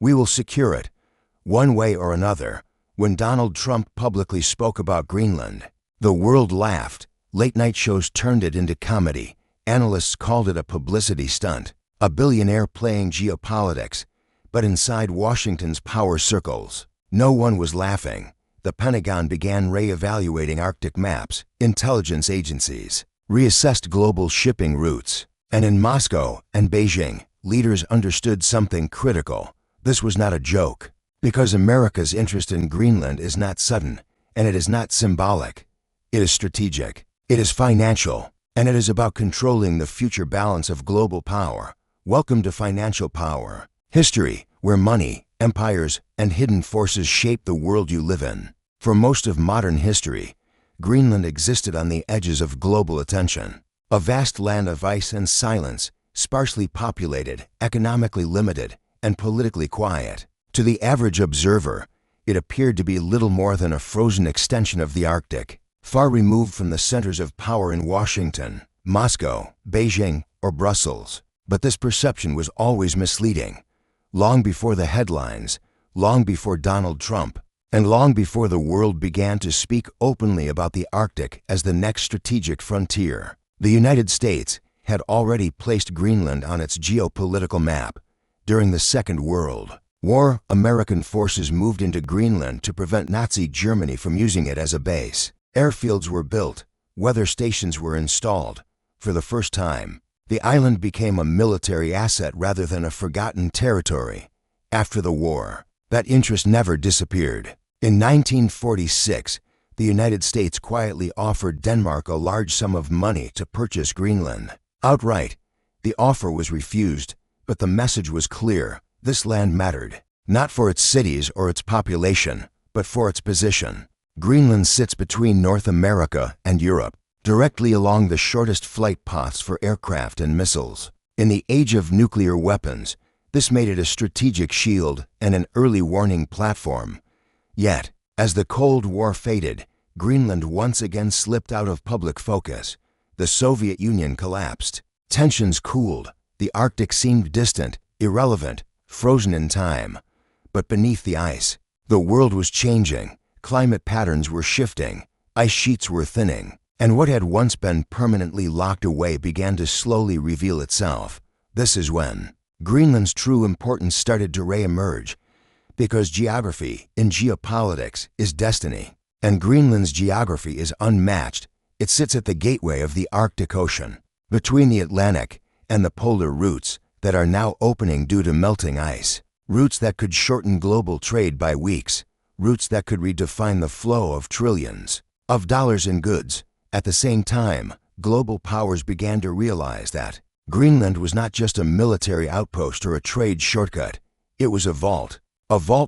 We will secure it, one way or another. When Donald Trump publicly spoke about Greenland, the world laughed. Late-night shows turned it into comedy. Analysts called it a publicity stunt, a billionaire playing geopolitics. But inside Washington's power circles, no one was laughing. The Pentagon began re-evaluating Arctic maps. Intelligence agencies reassessed global shipping routes. And in Moscow and Beijing, leaders understood something critical. This was not a joke. Because America's interest in Greenland is not sudden, and it is not symbolic. It is strategic. It is financial. And it is about controlling the future balance of global power. Welcome to Financial Power. History, where money, empires, and hidden forces shape the world you live in. For most of modern history, Greenland existed on the edges of global attention. A vast land of ice and silence, sparsely populated, economically limited, and politically quiet. To the average observer, it appeared to be little more than a frozen extension of the Arctic, far removed from the centers of power in Washington, Moscow, Beijing, or Brussels. But this perception was always misleading. Long before the headlines, long before Donald Trump, and long before the world began to speak openly about the Arctic as the next strategic frontier, the United States had already placed Greenland on its geopolitical map. During the Second World War, American forces moved into Greenland to prevent Nazi Germany from using it as a base. Airfields were built, weather stations were installed. For the first time, the island became a military asset rather than a forgotten territory. After the war, that interest never disappeared. In 1946, the United States quietly offered Denmark a large sum of money to purchase Greenland. Outright, the offer was refused, but the message was clear. This land mattered, not for its cities or its population, but for its position. Greenland sits between North America and Europe, directly along the shortest flight paths for aircraft and missiles. In the age of nuclear weapons, this made it a strategic shield and an early warning platform. Yet, as the Cold War faded, Greenland once again slipped out of public focus. The Soviet Union collapsed. Tensions cooled. The Arctic seemed distant, irrelevant, frozen in time. But beneath the ice, the world was changing. Climate patterns were shifting. Ice sheets were thinning. And what had once been permanently locked away began to slowly reveal itself. This is when Greenland's true importance started to re-emerge. Because geography in geopolitics is destiny. And Greenland's geography is unmatched. It sits at the gateway of the Arctic Ocean, between the Atlantic and the polar routes that are now opening due to melting ice. Routes that could shorten global trade by weeks. Routes that could redefine the flow of trillions of dollars in goods. At the same time, global powers began to realize that Greenland was not just a military outpost or a trade shortcut. It was a vault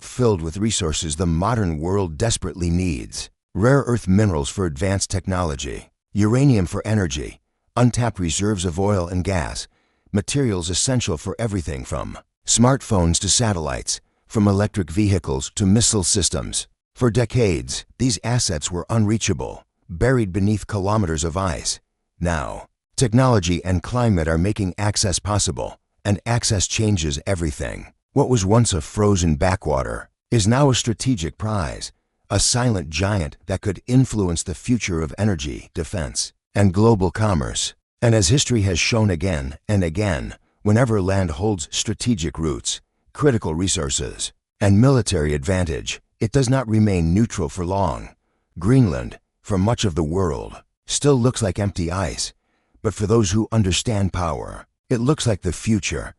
filled with resources the modern world desperately needs. Rare earth minerals for advanced technology, uranium for energy, untapped reserves of oil and gas, materials essential for everything from smartphones to satellites, from electric vehicles to missile systems. For decades, these assets were unreachable, buried beneath kilometers of ice. Now, technology and climate are making access possible, and access changes everything. What was once a frozen backwater is now a strategic prize, a silent giant that could influence the future of energy, defense, and global commerce. And as history has shown again and again, whenever land holds strategic roots, critical resources, and military advantage, it does not remain neutral for long. Greenland, for much of the world, still looks like empty ice, but for those who understand power, it looks like the future.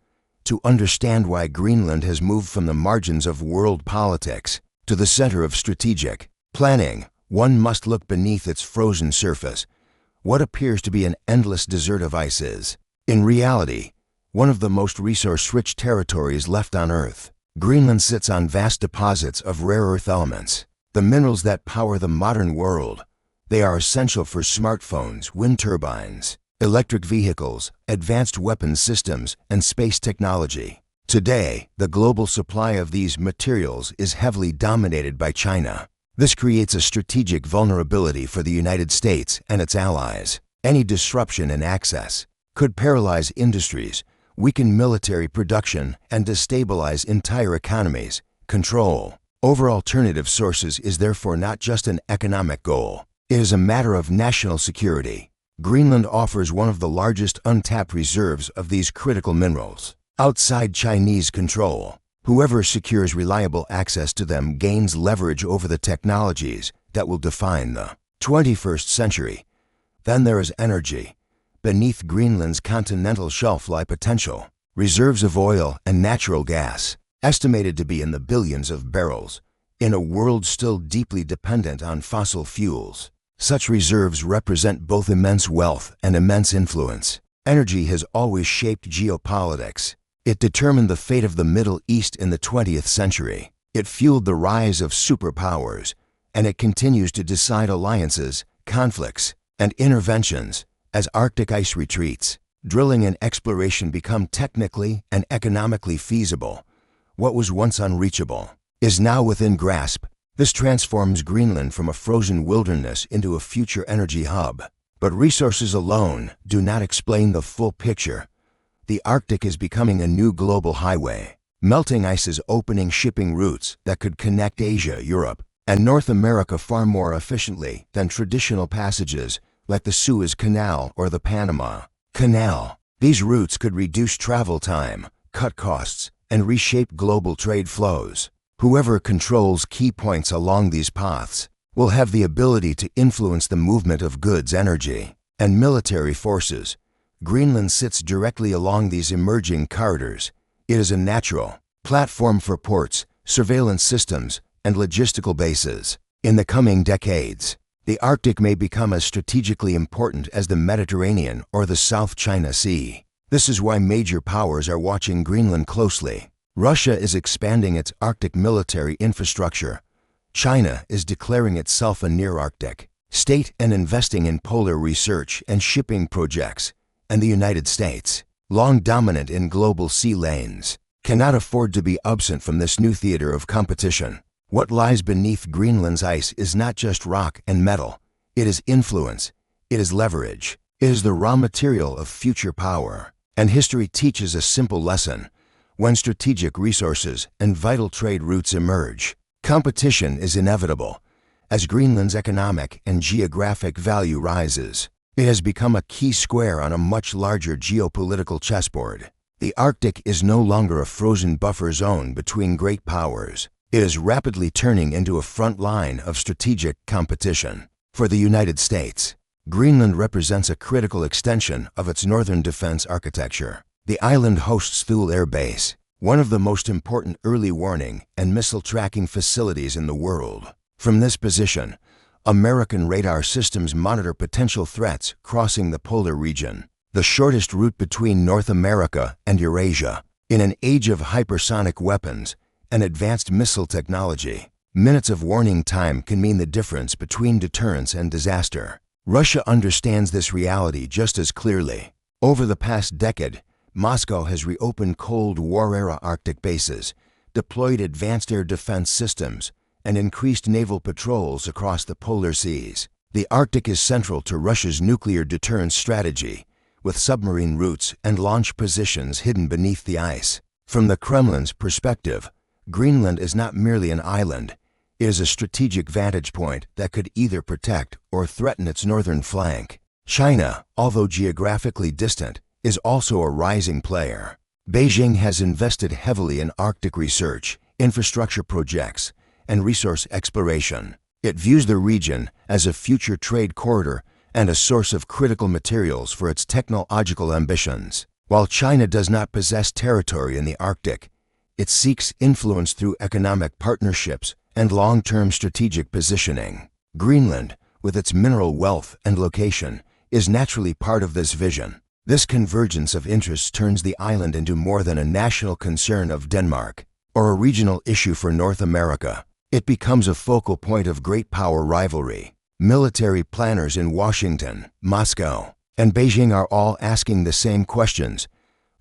To understand why Greenland has moved from the margins of world politics to the center of strategic planning, one must look beneath its frozen surface. What appears to be an endless desert of ice is, in reality, one of the most resource-rich territories left on Earth. Greenland sits on vast deposits of rare earth elements, the minerals that power the modern world. They are essential for smartphones, wind turbines, electric vehicles, advanced weapons systems, and space technology. Today, the global supply of these materials is heavily dominated by China. This creates a strategic vulnerability for the United States and its allies. Any disruption in access could paralyze industries, weaken military production, and destabilize entire economies. Control over alternative sources is therefore not just an economic goal. It is a matter of national security. Greenland offers one of the largest untapped reserves of these critical minerals. Outside Chinese control, whoever secures reliable access to them gains leverage over the technologies that will define the 21st century. Then there is energy. Beneath Greenland's continental shelf lie potential reserves of oil and natural gas, estimated to be in the billions of barrels, in a world still deeply dependent on fossil fuels. Such reserves represent both immense wealth and immense influence. Energy has always shaped geopolitics. It determined the fate of the Middle East in the 20th century. It fueled the rise of superpowers, and it continues to decide alliances, conflicts, and interventions. As Arctic ice retreats, drilling and exploration become technically and economically feasible. What was once unreachable is now within grasp. This transforms Greenland from a frozen wilderness into a future energy hub. But resources alone do not explain the full picture. The Arctic is becoming a new global highway. Melting ice is opening shipping routes that could connect Asia, Europe, and North America far more efficiently than traditional passages like the Suez Canal or the Panama Canal. These routes could reduce travel time, cut costs, and reshape global trade flows. Whoever controls key points along these paths will have the ability to influence the movement of goods, energy, and military forces. Greenland sits directly along these emerging corridors. It is a natural platform for ports, surveillance systems, and logistical bases. In the coming decades, the Arctic may become as strategically important as the Mediterranean or the South China Sea. This is why major powers are watching Greenland closely. Russia is expanding its Arctic military infrastructure. China is declaring itself a near-Arctic state and investing in polar research and shipping projects. And the United States, long dominant in global sea lanes, cannot afford to be absent from this new theater of competition. What lies beneath Greenland's ice is not just rock and metal. It is influence. It is leverage. It is the raw material of future power. And history teaches a simple lesson. When strategic resources and vital trade routes emerge, competition is inevitable. As Greenland's economic and geographic value rises, it has become a key square on a much larger geopolitical chessboard. The Arctic is no longer a frozen buffer zone between great powers. It is rapidly turning into a front line of strategic competition. For the United States, Greenland represents a critical extension of its northern defense architecture. The island hosts Thule Air Base, one of the most important early warning and missile tracking facilities in the world. From this position, American radar systems monitor potential threats crossing the polar region, the shortest route between North America and Eurasia. In an age of hypersonic weapons and advanced missile technology, minutes of warning time can mean the difference between deterrence and disaster. Russia understands this reality just as clearly. Over the past decade, Moscow has reopened Cold War-era Arctic bases, deployed advanced air defense systems, and increased naval patrols across the polar seas. The Arctic is central to Russia's nuclear deterrence strategy, with submarine routes and launch positions hidden beneath the ice. From the Kremlin's perspective, Greenland is not merely an island. It is a strategic vantage point that could either protect or threaten its northern flank. China, although geographically distant, is also a rising player. Beijing has invested heavily in Arctic research, infrastructure projects, and resource exploration. It views the region as a future trade corridor and a source of critical materials for its technological ambitions. While China does not possess territory in the Arctic, it seeks influence through economic partnerships and long-term strategic positioning. Greenland, with its mineral wealth and location, is naturally part of this vision. This convergence of interests turns the island into more than a national concern of Denmark or a regional issue for North America. It becomes a focal point of great power rivalry. Military planners in Washington, Moscow, and Beijing are all asking the same questions.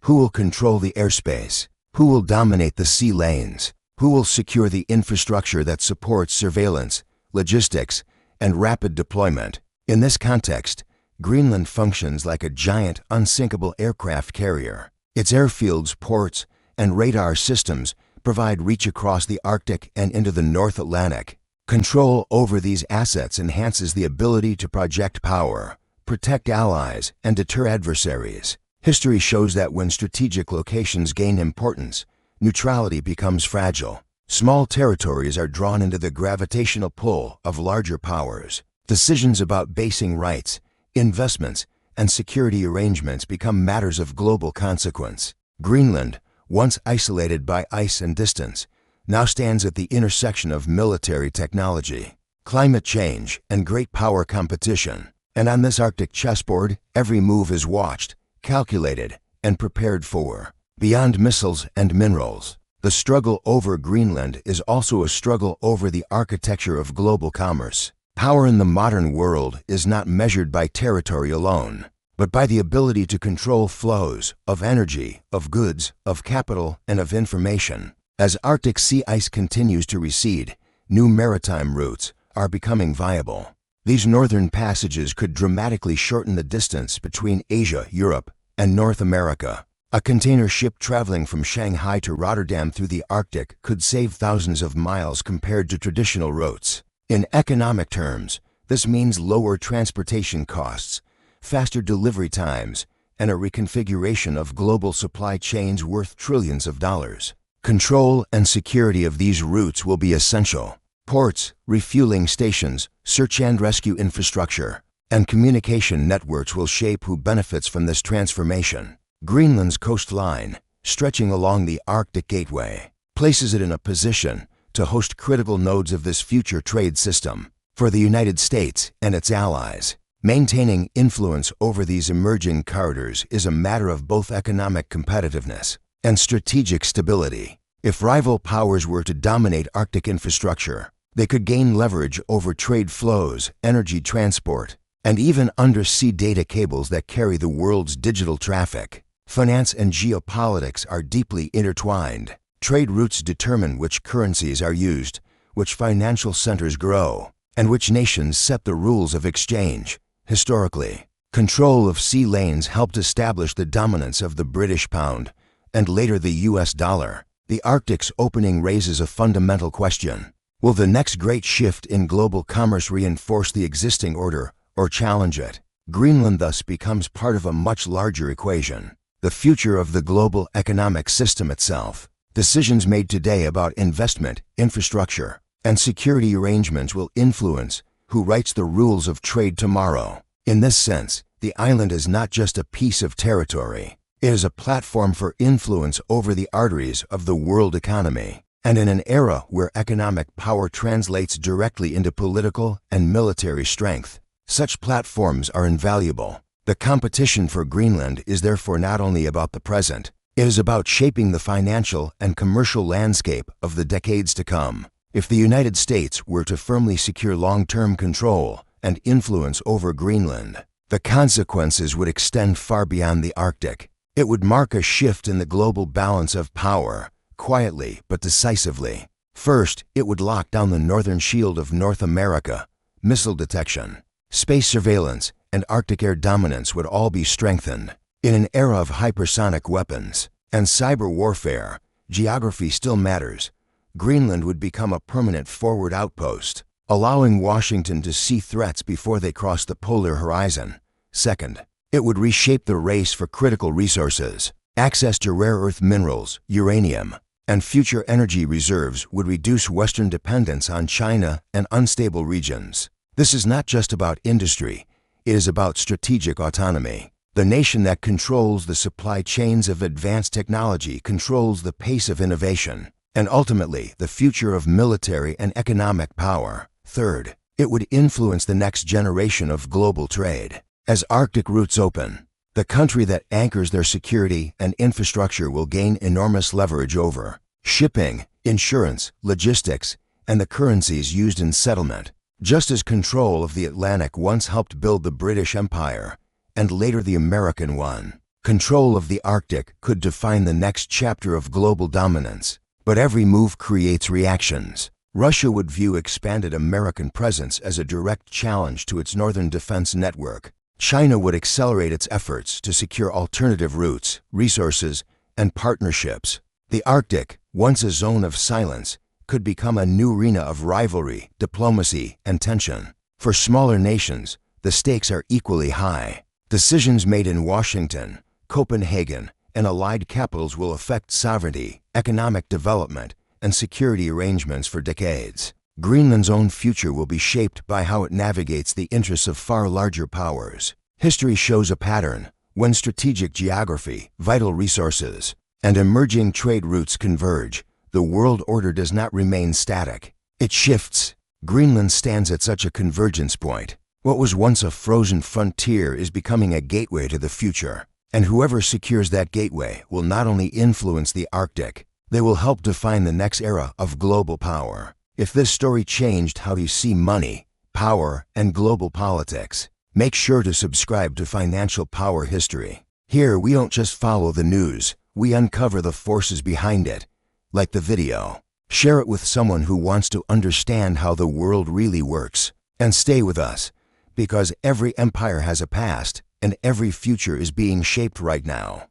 Who will control the airspace? Who will dominate the sea lanes? Who will secure the infrastructure that supports surveillance, logistics, and rapid deployment? In this context, Greenland functions like a giant, unsinkable aircraft carrier. Its airfields, ports, and radar systems provide reach across the Arctic and into the North Atlantic. Control over these assets enhances the ability to project power, protect allies, and deter adversaries. History shows that when strategic locations gain importance, neutrality becomes fragile. Small territories are drawn into the gravitational pull of larger powers. Decisions about basing rights, investments, and security arrangements become matters of global consequence. Greenland, once isolated by ice and distance, now stands at the intersection of military technology, climate change, and great power competition. And on this Arctic chessboard, every move is watched, calculated, and prepared for. Beyond missiles and minerals, the struggle over Greenland is also a struggle over the architecture of global commerce. Power in the modern world is not measured by territory alone, but by the ability to control flows of energy, of goods, of capital, and of information. As Arctic sea ice continues to recede, new maritime routes are becoming viable. These northern passages could dramatically shorten the distance between Asia, Europe, and North America. A container ship traveling from Shanghai to Rotterdam through the Arctic could save thousands of miles compared to traditional routes. In economic terms, this means lower transportation costs, faster delivery times, and a reconfiguration of global supply chains worth trillions of dollars. Control and security of these routes will be essential. Ports, refueling stations, search and rescue infrastructure, and communication networks will shape who benefits from this transformation. Greenland's coastline, stretching along the Arctic Gateway, places it in a position to host critical nodes of this future trade system. For the United States and its allies, maintaining influence over these emerging corridors is a matter of both economic competitiveness and strategic stability. If rival powers were to dominate Arctic infrastructure, they could gain leverage over trade flows, energy transport, and even undersea data cables that carry the world's digital traffic. Finance and geopolitics are deeply intertwined. Trade routes determine which currencies are used, which financial centers grow, and which nations set the rules of exchange. Historically, control of sea lanes helped establish the dominance of the British pound and later the US dollar. The Arctic's opening raises a fundamental question. Will the next great shift in global commerce reinforce the existing order or challenge it? Greenland thus becomes part of a much larger equation, the future of the global economic system itself. Decisions made today about investment, infrastructure, and security arrangements will influence who writes the rules of trade tomorrow. In this sense, the island is not just a piece of territory. It is a platform for influence over the arteries of the world economy. And in an era where economic power translates directly into political and military strength, such platforms are invaluable. The competition for Greenland is therefore not only about the present, it is about shaping the financial and commercial landscape of the decades to come. If the United States were to firmly secure long-term control and influence over Greenland, the consequences would extend far beyond the Arctic. It would mark a shift in the global balance of power, quietly but decisively. First, it would lock down the northern shield of North America. Missile detection, space surveillance, and Arctic air dominance would all be strengthened. In an era of hypersonic weapons and cyber warfare, geography still matters. Greenland would become a permanent forward outpost, allowing Washington to see threats before they cross the polar horizon. Second, it would reshape the race for critical resources. Access to rare earth minerals, uranium, and future energy reserves would reduce Western dependence on China and unstable regions. This is not just about industry, it is about strategic autonomy. The nation that controls the supply chains of advanced technology controls the pace of innovation, and ultimately the future of military and economic power. Third, it would influence the next generation of global trade. As Arctic routes open, the country that anchors their security and infrastructure will gain enormous leverage over shipping, insurance, logistics, and the currencies used in settlement. Just as control of the Atlantic once helped build the British Empire, and later the American one, control of the Arctic could define the next chapter of global dominance. But every move creates reactions. Russia would view expanded American presence as a direct challenge to its northern defense network. China would accelerate its efforts to secure alternative routes, resources, and partnerships. The Arctic, once a zone of silence, could become a new arena of rivalry, diplomacy, and tension. For smaller nations, the stakes are equally high. Decisions made in Washington, Copenhagen, and allied capitals will affect sovereignty, economic development, and security arrangements for decades. Greenland's own future will be shaped by how it navigates the interests of far larger powers. History shows a pattern. When strategic geography, vital resources, and emerging trade routes converge, the world order does not remain static. It shifts. Greenland stands at such a convergence point. What was once a frozen frontier is becoming a gateway to the future. And whoever secures that gateway will not only influence the Arctic, they will help define the next era of global power. If this story changed how you see money, power, and global politics, make sure to subscribe to Financial Power History. Here, we don't just follow the news, we uncover the forces behind it. Like the video, share it with someone who wants to understand how the world really works. And stay with us, because every empire has a past, and every future is being shaped right now.